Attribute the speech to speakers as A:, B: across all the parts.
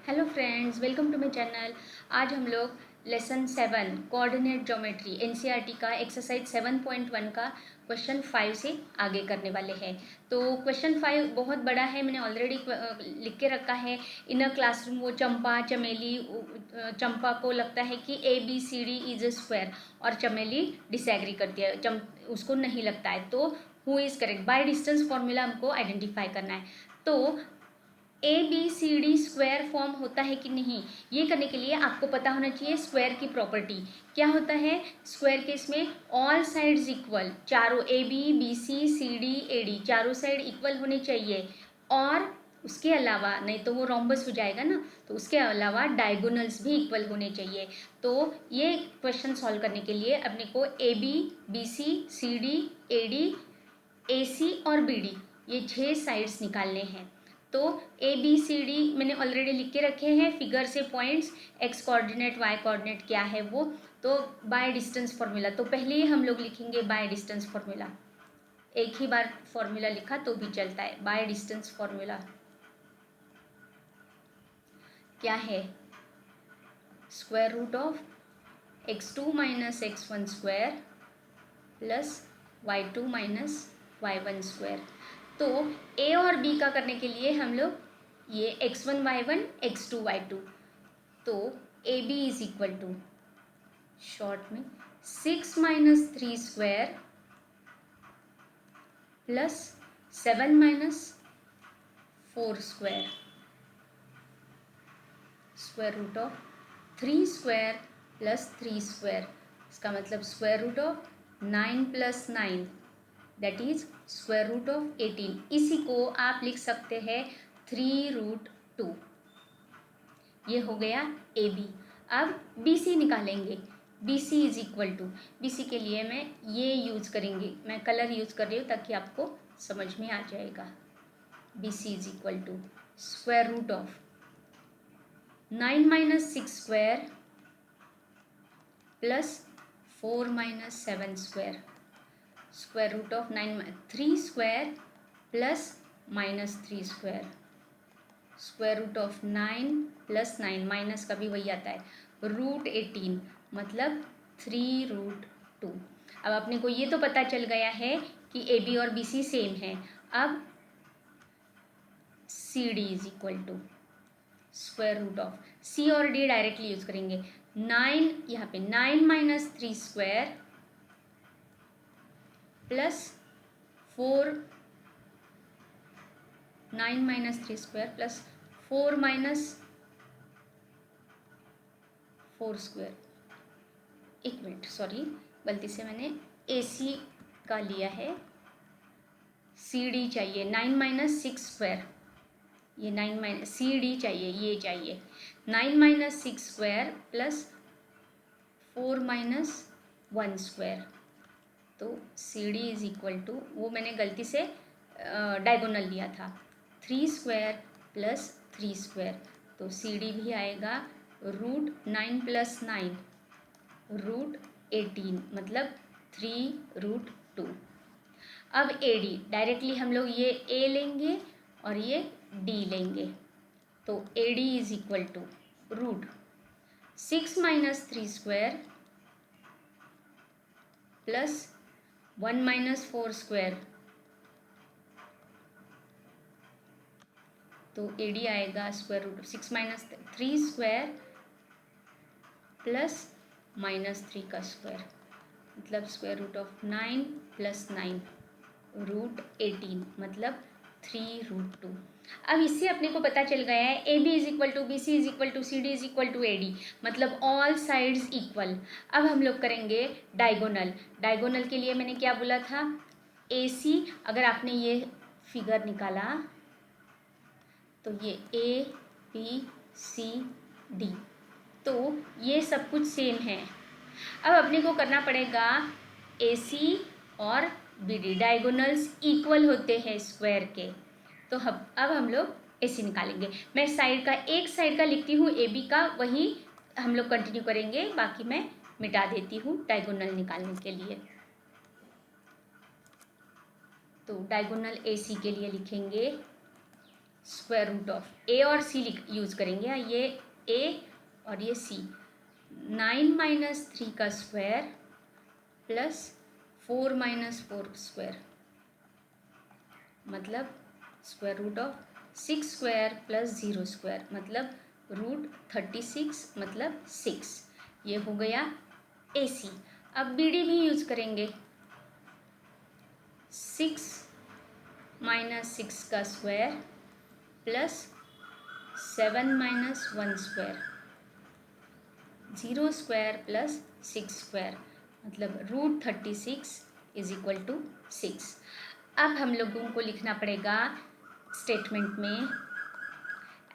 A: Hello friends, welcome to my channel. आज हम लोग लेसन 7 कोऑर्डिनेट ज्योमेट्री एनसीईआरटी का एक्सरसाइज 7.1 का क्वेश्चन 5 से आगे करने वाले हैं। तो क्वेश्चन 5 बहुत बड़ा है, मैंने ऑलरेडी लिख के रखा है। इन अ क्लासरूम वो चंपा चमेली चंपा को लगता है कि ABCD इज अ स्क्वायर और चमेली डिसएग्री करती है, उसको नहीं लगता है। तो who is correct, bye distance formula हमको आइडेंटिफाई करना है। तो ABCD स्क्वायर फॉर्म होता है कि नहीं, ये करने के लिए आपको पता होना चाहिए स्क्वायर की प्रॉपर्टी क्या होता है। स्क्वायर के इसमें ऑल साइड्स इक्वल, चारों AB BC CD AD चारों साइड इक्वल होने चाहिए। और उसके अलावा, नहीं तो वो रोम्बस हो जाएगा ना, तो उसके अलावा डायगोनल्स भी इक्वल होने चाहिए। तो ये क्वेश्चन सॉल्व करने के लिए अपने को AB BC CD AD AC और BD ये 6 साइड्स निकालने हैं। तो ABCD मैंने ऑलरेडी लिख के रखे हैं फिगर से points, x coordinate y coordinate क्या है वो। तो बाय डिस्टेंस फॉर्मूला तो पहले ही हम लोग लिखेंगे बाय डिस्टेंस फॉर्मूला। एक ही बार फॉर्मूला लिखा तो भी चलता है। बाय डिस्टेंस फॉर्मूला क्या है, square root of x2 minus x1 square plus y2 minus y1 square. तो A और B का करने के लिए हम लोग ये x1 y1 x2 y2, तो AB is equal to short में 6 minus 3 square plus 7 minus 4 square, square root of 3 square plus 3 square, इसका मतलब square root of 9 plus 9 that is square root of 18। इसी को आप लिख सकते हैं 3√2। ये हो गया AB। अब BC निकालेंगे। BC is equal to, BC के लिए मैं ये यूज करेंगे, मैं कलर यूज कर रही हूँ ताकि आपको समझ में आ जाएगा। BC is equal to square root of 9 minus 6 square plus 4 minus 7 square, square root of 3 square plus minus 3 square, square root of 9 plus 9 minus का भी वही आता है, √18 मतलब 3√2। अब अपने को ये तो पता चल गया है कि AB और BC सेम है। अब CD is equal to square root of C और D डायरेक्टली यूज करेंगे। 9 यहाँ पे 9 minus 3 square plus 4, 9 minus 3 square plus 4 minus 4 square. एक मिनट, सॉरी, गलती से मैंने AC का लिया है, CD चाहिए 9 माइनस 6 स्क्वायर, ये 9 माइनस CD चाहिए, ये चाहिए 9 minus 6 square plus 4 minus 1 square. तो CD इज इक्वल टू, वो मैंने गलती से डायगोनल लिया था, 3 स्क्वायर प्लस 3 स्क्वायर। तो CD भी आएगा √9 प्लस 9 √18 मतलब 3√2। अब AD डायरेक्टली हम लोग ये A लेंगे और ये D लेंगे। तो AD is equal to √6 minus 3 square plus 1 minus 4 square. तो AD आएगा square root 6 minus 3 square plus minus 3 का स्क्वायर, मतलब स्क्वायर रूट ऑफ 9 प्लस 9 √18 मतलब 3√2। अब इससे अपने को पता चल गया है AB is equal to BC is equal to CD is equal to AD, मतलब ऑल साइड्स इक्वल। अब हम लोग करेंगे डायगोनल। डायगोनल के लिए मैंने क्या बोला था, AC। अगर आपने ये फिगर निकाला तो ये ABCD, तो ये सब कुछ सेम है। अब अपने को करना पड़ेगा AC और BD, डायगोनल्स इक्वल होते हैं स्क्वायर के। तो अब हम लोग AC निकालेंगे। मैं साइड का, एक साइड का लिखती हूँ AB का, वही हम लोग कंटिन्यू करेंगे, बाकी मैं मिटा देती हूँ डायगोनल निकालने के लिए। तो डायगोनल AC के लिए लिखेंगे स्क्वायर रूट ऑफ ए और सी यूज़ करेंगे, ये ए और ये सी, 9 माइनस 3 का स्क्वायर प्लस 4 माइनस 4 स्क्वायर, मतलब square root of 6 square plus 0 square, मतलब रूट 36, मतलब 6। ये हो गया ए सी। अब बी डी भी यूज़ करेंगे, 6 माइनस 6 का square plus 7 minus 1 square, 0 square plus 6 square, मतलब रूट 36 इज इक्वल टू 6। अब हम लोगों को लिखना पड़ेगा स्टेटमेंट में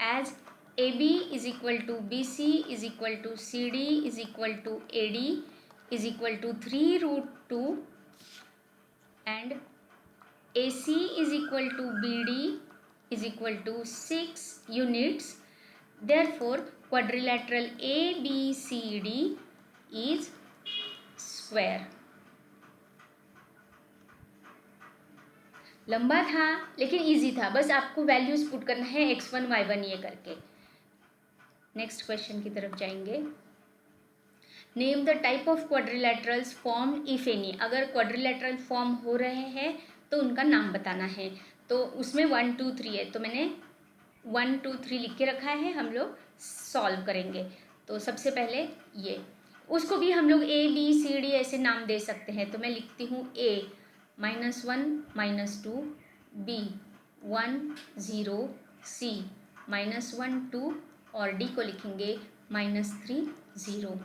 A: as A B is equal to B C is equal to C D is equal to A D is equal to 3 root 2 and A C is equal to B D is equal to 6 units. Therefore, quadrilateral ABCD is square. लंबा था लेकिन easy था, बस आपको values put करना है x1 y1 ये करके। नेक्स्ट क्वेश्चन की तरफ जाएंगे। Name the type of quadrilaterals formed if any. अगर क्वाड्रिलेटरल फॉर्म हो रहे हैं तो उनका नाम बताना है। तो उसमें 1 2 3 है, तो मैंने 1 2 3 लिख के रखा है, हम लोग सॉल्व करेंगे। तो सबसे पहले ये, उसको भी हम लोग ए बी सी डी ऐसे नाम दे सकते हैं। तो मैं लिखती हूँ ए -1 -2, बी 1 0, सी -1 2 और डी को लिखेंगे -3 0।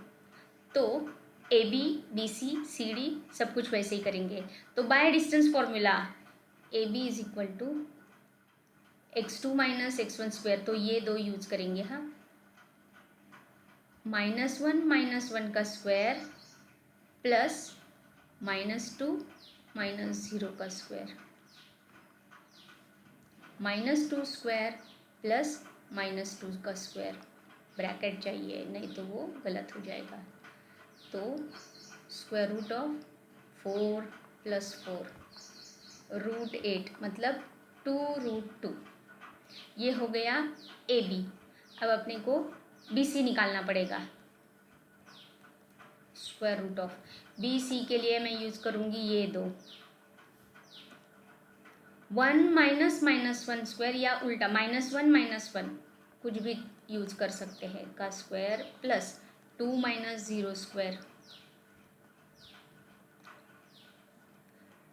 A: तो A B B C C D सब कुछ वैसे ही करेंगे। तो by distance formula A B is equal to x2 minus x1 square, तो ये दो यूज करेंगे। हाँ, -1 का स्क्वायर प्लस -2 -0 का स्क्वायर, -2 स्क्वायर प्लस -2 का स्क्वायर, ब्रैकेट चाहिए नहीं तो वो गलत हो जाएगा। तो स्क्वायर रूट ऑफ 4 + 4 रूट 8, मतलब 2 रूट 2। ये हो गया ए बी। अब अपने को बी सी निकालना पड़ेगा। Square root of B C के लिए मैं यूज करूंगी ये दो, 1 -1 स्क्वायर या उल्टा -1 -1 कुछ भी यूज कर सकते हैं का स्क्वायर प्लस 2 -0 स्क्वायर,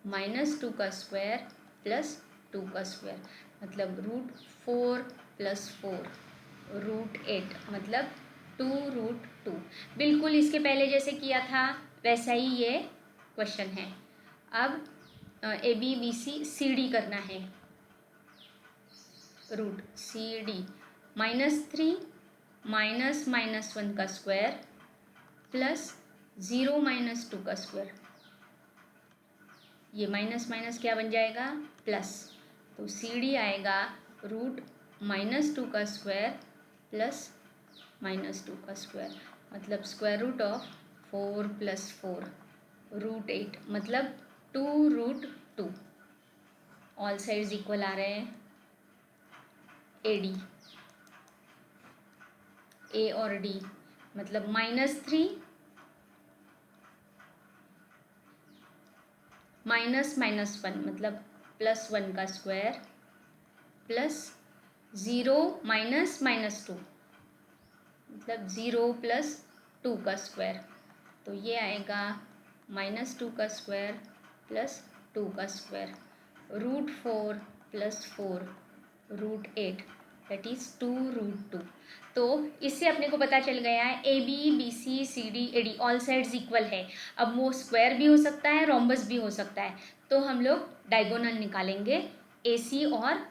A: -2 का स्क्वायर प्लस 2 का स्क्वायर, मतलब रूट 4 + 4 रूट 8, मतलब 2 रूट 2। बिल्कुल इसके पहले जैसे किया था वैसा ही ये क्वेश्चन है। अब A B B C C D करना है। रूट सी डी -3 -1 का स्क्वायर प्लस 0 -2 का स्क्वायर, ये माइनस क्या बन जाएगा प्लस, तो सी डी आएगा रूट -2 का स्क्वायर प्लस -2 का स्क्वायर, मतलब स्क्वायर रूट ऑफ 4 + 4 रूट 8, मतलब 2 रूट 2। ऑल साइड्स इक्वल आ रहे हैं। ए डी, ए और डी मतलब -3 -1 मतलब +1 का स्क्वायर प्लस 0 -2 मतलब 0 + 2 का स्क्वायर, तो ये आएगा -2 का स्क्वायर प्लस 2 का square root 4 + 4 root 8, that is 2 root 2। तो इससे अपने को पता चल गया है A B B C C D A D all sides equal है। अब वो स्क्वायर भी हो सकता है, रोम्बस भी हो सकता है, तो हम लोग डायगोनल निकालेंगे ए सी और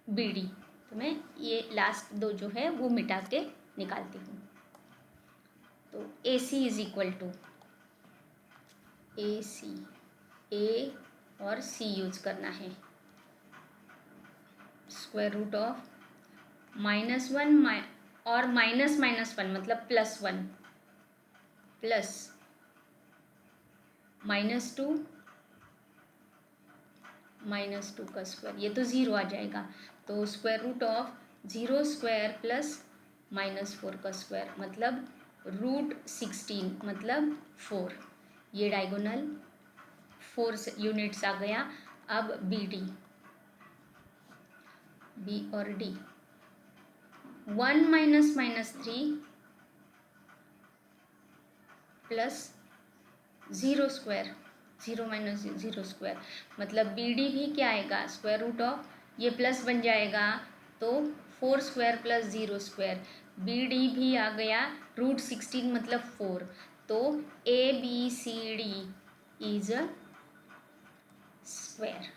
A: बी डी। तो मैं ये लास्ट दो जो है वो मिटा के निकालती हूँ। तो ए सी इज इक्वल टू ए सी, ए और सी यूज करना है, स्क्वायर रूट ऑफ -1 और -1 मतलब +1 प्लस -2 का स्क्वायर, ये तो 0 आ जाएगा, तो square root of 0 square plus -4 का स्क्वायर मतलब √16 मतलब 4। ये डायगोनल 4 यूनिट्स आ गया। अब बी और डी 1 -3 प्लस 0 स्क्वायर 0 - 0 स्क्वायर मतलब बी डी भी क्या आएगा, स्क्वायर रूट ऑफ ये प्लस बन जाएगा तो 4 square plus 0 square. B D भी आ गया, √16 मतलब 4। तो A B C D is a square.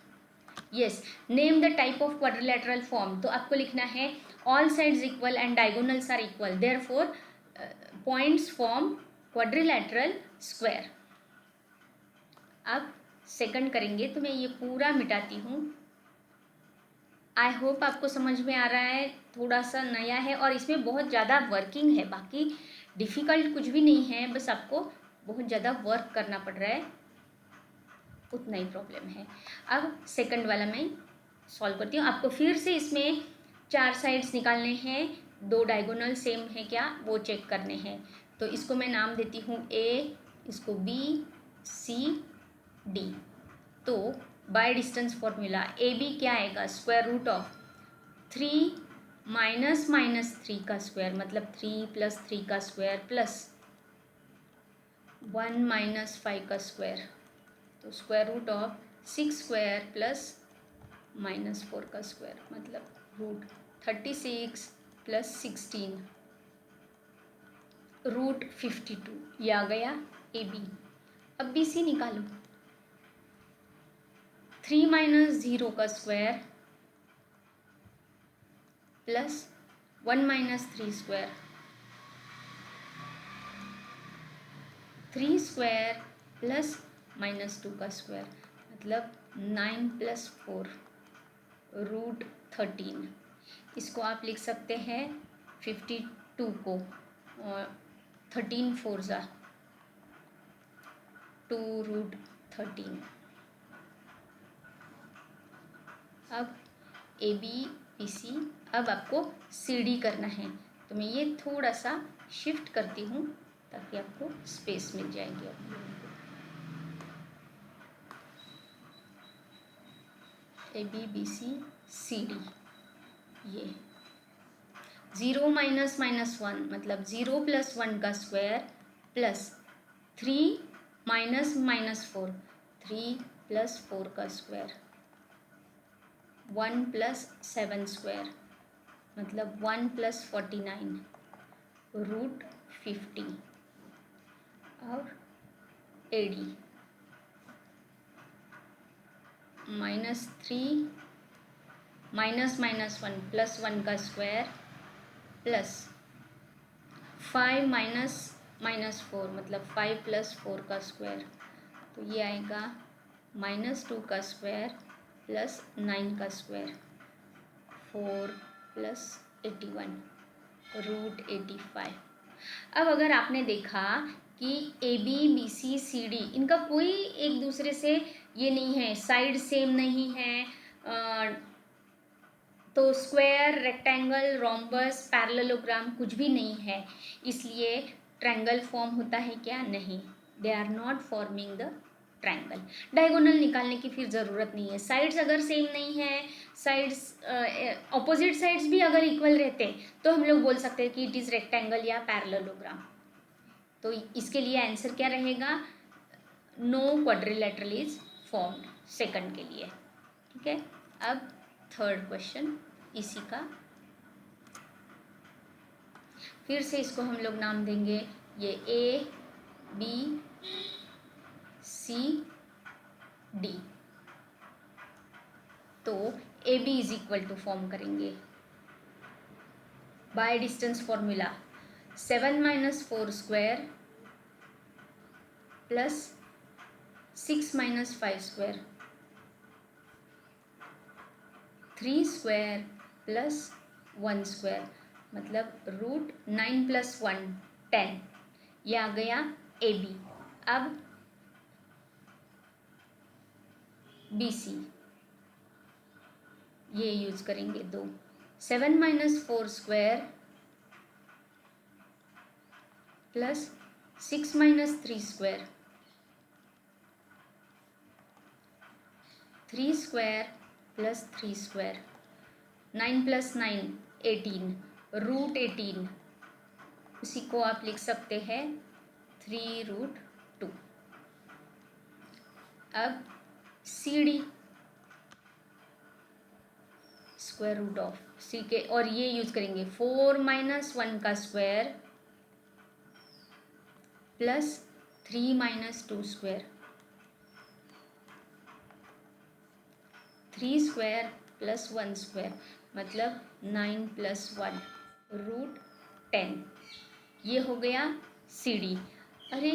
A: Yes, name the type of quadrilateral form. तो आपको लिखना है all sides equal and diagonals are equal, therefore points form quadrilateral square. अब सेकंड करेंगे तो मैं ये पूरा मिटाती हूँ। आई होप आपको समझ में आ रहा है, थोड़ा सा नया है और इसमें बहुत ज़्यादा वर्किंग है, बाकी डिफ़िकल्ट कुछ भी नहीं है, बस आपको बहुत ज़्यादा वर्क करना पड़ रहा है, उतना ही प्रॉब्लम है। अब सेकंड वाला मैं सॉल्व करती हूँ। आपको फिर से इसमें 4 साइड्स निकालने हैं, 2 डायगोनल सेम है क्या वो चेक करने हैं। तो इसको मैं नाम देती हूँ ए, इसको बी सी डी। तो by distance formula A B क्या आएगा, स्क्वायर रूट ऑफ 3 -3 का स्क्वायर मतलब 3 + 3 का स्क्वायर प्लस 1 - 5 का स्क्वायर, तो square root of 6 square plus -4 का स्क्वायर मतलब √36 + 16 √52। ये आ गया ए बी। अब बी सी निकालो, 3 - 0 का square plus 1 - 3 square, 3 square plus -2 का स्क्वायर मतलब 9 + 4 √13। इसको आप लिख सकते हैं 52 को, और 13 4 ज़ा 2 √13। अब ए बी बी सी, अब आपको सी डी करना है, तो मैं ये थोड़ा सा शिफ्ट करती हूँ ताकि आपको स्पेस मिल जाएगी। आप लोगों को A B B C C D, ये 0 - -1 मतलब 0 + 1 का स्क्वायर प्लस 3 - -4 3 + 4 का स्क्वायर 1 + 7 स्क्वायर मतलब 1 + 49 √50। और ए डी -3 -1 + 1 का स्क्वायर प्लस 5 - -4 मतलब 5 + 4 का स्क्वायर, तो ये आएगा -2 का स्क्वायर प्लस 9 का स्क्वायर 4 + 81 √85। अब अगर आपने देखा कि A B B C C D इनका कोई एक दूसरे से ये नहीं है, साइड सेम नहीं है, तो स्क्वायर, रेक्टेंगल, रोम्बस, पैरेललोग्राम कुछ भी नहीं है, इसलिए ट्रायंगल फॉर्म होता है क्या, नहीं, they are not forming the triangle. Diagonal निकालने की फिर ज़रूरत नहीं है, साइड्स अगर सेम नहीं है, साइड्स ऑपोजिट साइड्स भी अगर इक्वल रहते तो हम लोग बोल सकते हैं कि इट इज़ रेक्टेंगल या पैरेललोग्राम। तो इसके लिए आंसर क्या रहेगा, no quadrilateral is formed, second के लिए। ठीक है, अब थर्ड क्वेश्चन इसी का, फिर से इसको हम लोग नाम देंगे, ये ए बी सी डी। तो A B is equal to form करेंगे by distance formula 7 - 4 square plus 6 - 5 square 3 square plus 1 square मतलब √9 + 1 10। ये आ गया ए बी। अब बी सी, ये यूज करेंगे 2। 7 minus 4 square plus 6 minus 3 square, 3 square plus 3 square, 9 plus 9 18, root 18, उसी को आप लिख सकते हैं 3√2। अब C D square root of C के, और ये यूज करेंगे 4 माइनस 1 का square plus 3 minus 2 square, 3 square plus 1 square, मतलब 9 प्लस 1 रूट 10। ये हो गया सी डी। अरे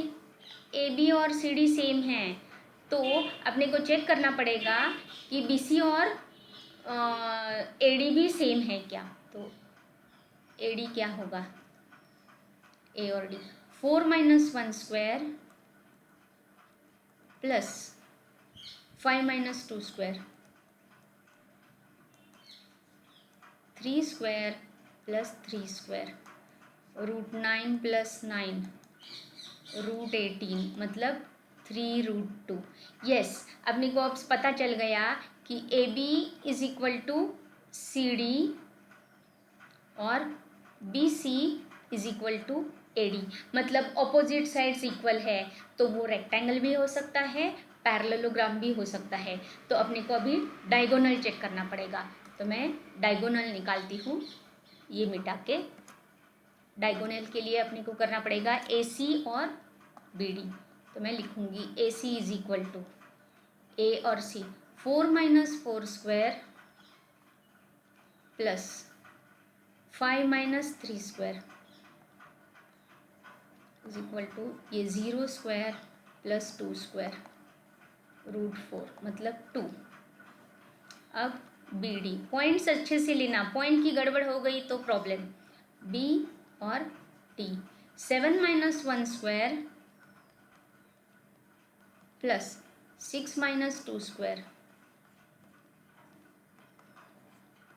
A: ए बी और सी डी सेम है, तो अपने को चेक करना पड़ेगा कि बी सी और ए डी भी सेम है क्या। तो ए डी क्या होगा, ए और D, 4 minus 1 square plus 5 minus 2 square, 3 square plus 3 square, root 9 plus 9 root 18, मतलब 3√2। यस, अपने को अब पता चल गया कि A B is equal to C D और B C is equal to A D, मतलब ऑपोजिट साइड्स इक्वल है, तो वो रेक्टेंगल भी हो सकता है, पैरेललोग्राम भी हो सकता है। तो अपने को अभी डायगोनल चेक करना पड़ेगा, तो मैं डायगोनल निकालती हूँ। ये मिटा के डायगोनल के लिए अपने को करना पड़ेगा ए सी और बी डी। तो मैं लिखूंगी A C is equal to A और C, 4 minus 4 square plus 5 minus 3 square is equal to ये 0 स्क्वायर प्लस 2 स्क्वायर रूट 4, मतलब 2। अब बी डी, पॉइंट्स अच्छे से लेना, पॉइंट की गड़बड़ हो गई तो प्रॉब्लम। बी और T, 7 minus 1 square plus 6 minus 2 square,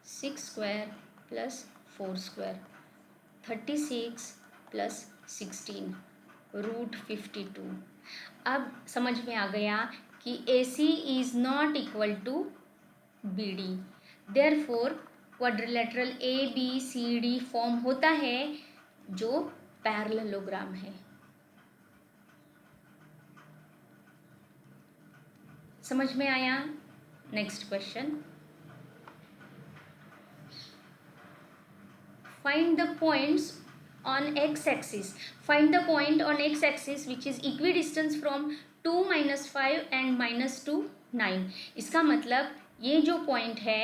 A: 6 square plus 4 square, 36 plus 16 root 52। अब समझ में आ गया कि A C is not equal to B D, therefore quadrilateral A B C D form होता है जो पैरेललोग्राम है। समझ में आया? Next question, find the points on x axis, find the point on x axis which is equidistant from 2 minus 5 and minus 2 9। इसका मतलब ये जो पॉइंट है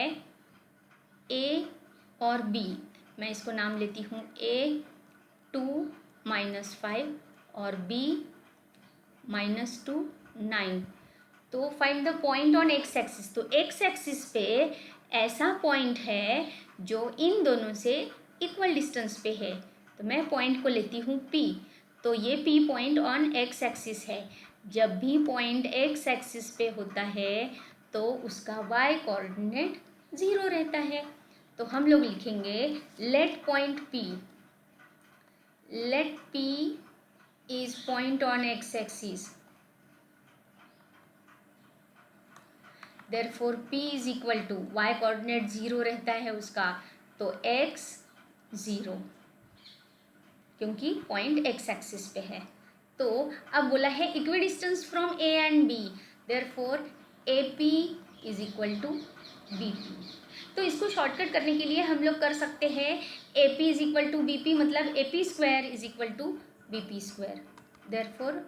A: a और b, मैं इसको नाम लेती हूँ a 2 माइनस 5 और b माइनस 2 9। तो find the point on x axis, तो एक्स एक्सिस पे ऐसा पॉइंट है जो इन दोनों से इक्वल डिस्टेंस पे है, तो मैं पॉइंट को लेती हूँ P। तो ये P point on x axis है। जब भी पॉइंट एक्स एक्सिस पे होता है तो उसका y कोऑर्डिनेट 0 रहता है। तो हम लोग लिखेंगे let point P, let P is point on x axis, therefore P is equal to, y coordinate 0 रहता है उसका, तो x 0, क्योंकि पॉइंट एक्स एक्सिस पे है। तो अब बोला है equidistance from A and B, therefore A P is equal to B P. तो इसको शॉर्टकट करने के लिए हम लोग कर सकते हैं A P is equal to B P, मतलब A P square is equal to B P square, therefore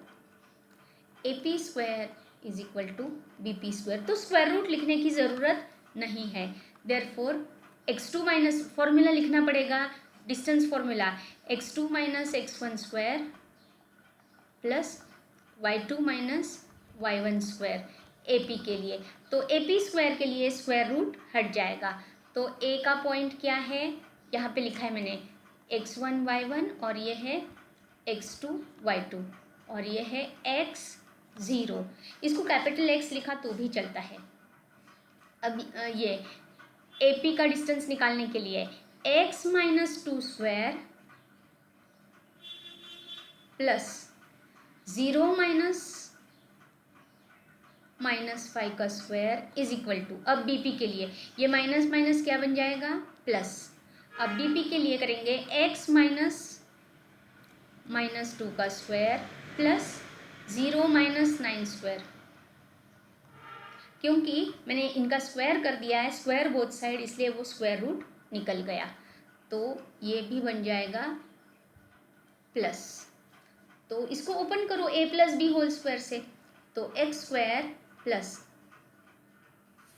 A: A P square is equal to B P square. तो स्क्वायर रूट लिखने की ज़रूरत नहीं है, देयरफॉर x2 माइनस, फॉर्मूला लिखना पड़ेगा, distance formula, x2 minus x1 square plus y2 minus y1 square A P के लिए। तो ए पी स्क्वायर के लिए स्क्वायर रूट हट जाएगा। तो ए का पॉइंट क्या है, यहाँ पे लिखा है मैंने x1 y1, और ये है x2 y2, और ये है x0। इसको कैपिटल X लिखा तो भी चलता है। अब ये AP का डिस्टेंस निकालने के लिए x minus 2 square plus 0 minus 5 का स्क्वायर इज इक्वल टू, अब BP के लिए ये माइनस माइनस क्या बन जाएगा, प्लस। अब BP के लिए करेंगे x माइनस 2 का स्क्वायर प्लस 0 माइनस 9 स्क्वायर, क्योंकि मैंने इनका स्क्वायर कर दिया है, स्क्वायर बोथ साइड, इसलिए वो स्क्वायर रूट निकल गया, तो ये भी बन जाएगा प्लस। तो इसको ओपन करो a plus B whole square से, तो x square plus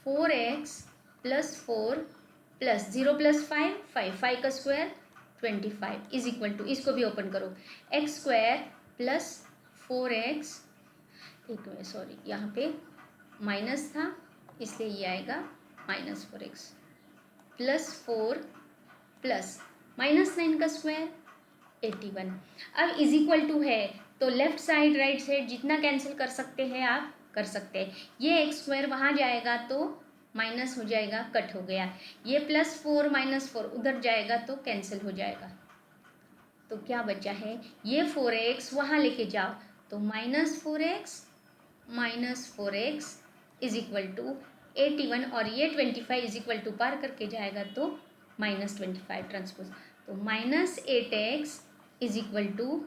A: 4x plus 4 plus 0 plus 5 का स्क्वायर 25 इज इक्वल टू, इसको भी ओपन करो, एक्स स्क्वायर प्लस 4x, एक मिनट सॉरी यहाँ पे माइनस था इसलिए ये आएगा minus 4x plus 4 plus minus 9 का स्क्वायर 81। अब इज इक्वल टू है तो लेफ्ट साइड राइट साइड जितना कैंसिल कर सकते हैं आप कर सकते हैं। ये एक्स स्क्वायर वहाँ जाएगा तो माइनस हो जाएगा, कट हो गया। ये प्लस 4 माइनस 4 उधर जाएगा तो कैंसिल हो जाएगा, तो क्या बचा है, ये 4x वहाँ लेके जाओ तो minus 4x is equal to 81, और ये 25 इज इक्वल टू पार करके जाएगा तो माइनस 25 ट्रांसपोज, तो minus 8x is equal to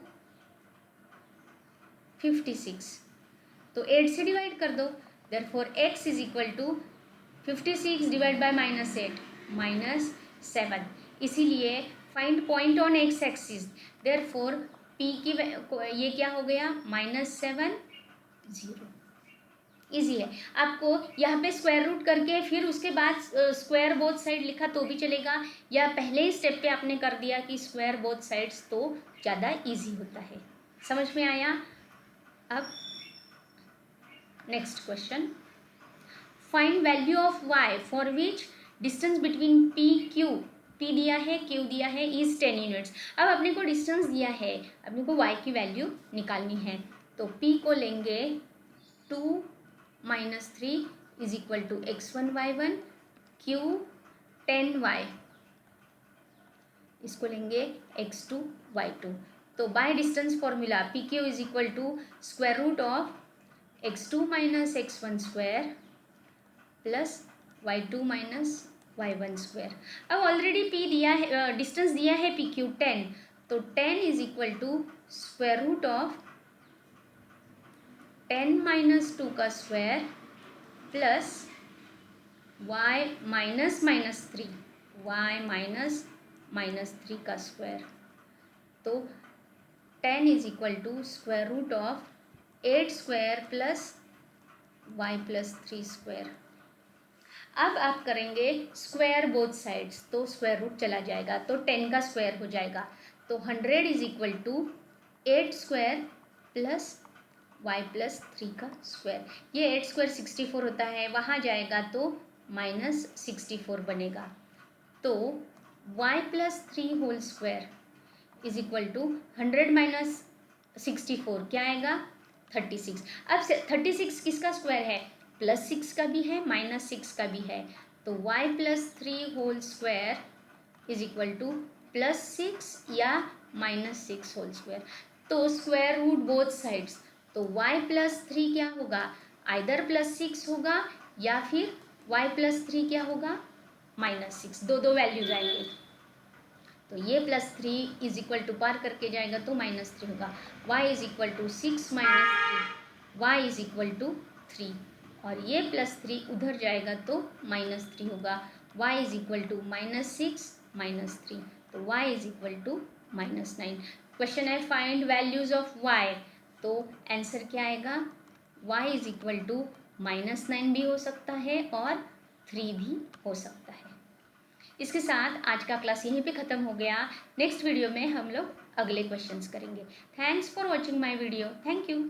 A: 56, तो 8 से डिवाइड कर दो, therefore x is equal to 56 divide by minus 8 minus 7, इसीलिए find point on x axis, therefore p की ये क्या हो गया -7 0। इजी है, आपको यहाँ पे स्क्वायर रूट करके फिर उसके बाद स्क्वायर बोथ साइड लिखा तो भी चलेगा, या पहले ही स्टेप पे आपने कर दिया कि स्क्वायर बोथ साइड्स, तो ज़्यादा इजी होता है। समझ में आया? अब next question, find value of y for which distance between p दिया है, q दिया है, इज 10 यूनिट्स। अब अपने को डिस्टेंस दिया है, अपने को y की वैल्यू निकालनी है, तो p को लेंगे 2 minus 3 is equal to x1 y1, q 10y, इसको लेंगे x2 y2, तो by distance formula P Q is equal to square root of x2 minus x1 square plus y2 minus y1 square. अब already p दिया है, distance दिया है P Q 10, तो 10 is equal to square root of 10 minus 2 का square plus y minus 3, y minus 3 का square, तो 10 is equal to square root of 8 square plus y plus 3 square. अब आप करेंगे स्क्वायर बोथ साइड्स, तो स्क्वायर रूट चला जाएगा, तो 10 का स्क्वायर हो जाएगा, तो 100 is equal to 8 square plus y plus 3 का स्क्वायर। ये 8 स्क्वायर 64 होता है, वहाँ जाएगा तो माइनस 64 बनेगा, तो y plus 3 whole square is equal to 100 minus 64 क्या आएगा 36। अब 36 किसका स्क्वायर है, प्लस 6 का भी है माइनस 6 का भी है, तो y plus 3 whole square is equal to plus 6 या माइनस 6 होल स्क्वायर, तो स्क्वायर रूट बोथ साइड्स, तो y प्लस 3 क्या होगा, आइदर प्लस 6 होगा या फिर y प्लस 3 क्या होगा माइनस 6, दो वैल्यूज आएंगे, तो ये प्लस 3 इज इक्वल टू पार करके जाएगा तो माइनस 3 होगा, y is equal to 6 minus 3, y is equal to 3, और ये प्लस 3 उधर जाएगा तो माइनस 3 होगा, y is equal to minus 6 minus 3, तो y is equal to minus 9। Question है फाइंड वैल्यूज ऑफ y, तो आंसर क्या आएगा, y is equal to minus 9 भी हो सकता है और 3 भी हो सकता है। इसके साथ आज का क्लास यहीं पे ख़त्म हो गया। नेक्स्ट वीडियो में हम लोग अगले क्वेश्चंस करेंगे। Thanks for watching my video. Thank you.